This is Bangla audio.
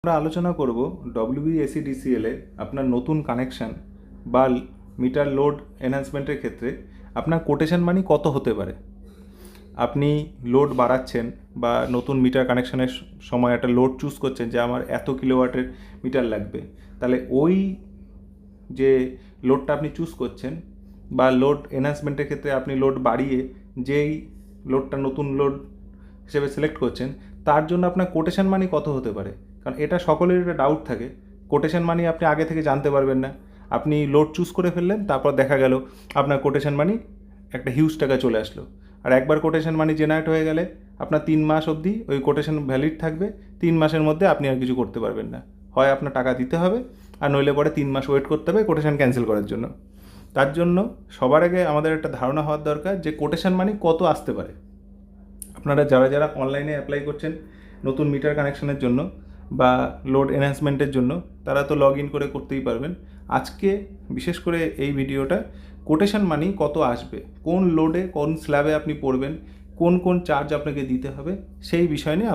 আমরা আলোচনা করব ডব্লিউবিএসিডিসিএল এ আপনার নতুন কানেকশন বা মিটার লোড এনহ্যান্সমেন্টের ক্ষেত্রে আপনার কোটেশন মানি কত হতে পারে। আপনি লোড বাড়াচ্ছেন বা নতুন মিটার কানেকশনের সময় একটা লোড চুজ করছেন যে আমার এত কিলোওয়াটের মিটার লাগবে, তাহলে ওই যে লোডটা আপনি চুজ করছেন বা লোড এনহ্যান্সমেন্টের ক্ষেত্রে আপনি লোড বাড়িয়ে যেই লোডটা নতুন লোড হিসেবে সিলেক্ট করছেন তার জন্য আপনার কোটেশন মানি কত হতে পারে। কারণ এটা সকলের একটা ডাউট থাকে, কোটেশন মানি আপনি আগে থেকে জানতে পারবেন না। আপনি লোড চুজ করে ফেললেন, তারপর দেখা গেল আপনার কোটেশন মানি একটা হিউজ টাকা চলে আসলো। আর একবার কোটেশন মানি জেনারেট হয়ে গেলে আপনার 3 মাস অবধি ওই কোটেশন ভ্যালিড থাকবে। 3 মাসের মধ্যে আপনি আর কিছু করতে পারবেন না, হয় আপনার টাকা দিতে হবে আর নইলে পরে 3 মাস ওয়েট করতে হবে কোটেশন ক্যান্সেল করার জন্য। তার জন্য সবার আগে আমাদের একটা ধারণা হওয়ার দরকার যে কোটেশন মানি কত আসতে পারে। আপনারা যারা যারা অনলাইনে অ্যাপ্লাই করছেন নতুন মিটার কানেকশনের জন্য বা লোড এনহ্যান্সমেন্টের জন্য, তারা তো লগ ইন করে করতেই পারবেন। আজকে বিশেষ করে এই ভিডিওটা কোটেশন মানি কত আসবে, কোন লোডে কোন স্ল্যাবে আপনি পড়বেন, কোন কোন চার্জ আপনাকে দিতে হবে, সেই বিষয় নিয়ে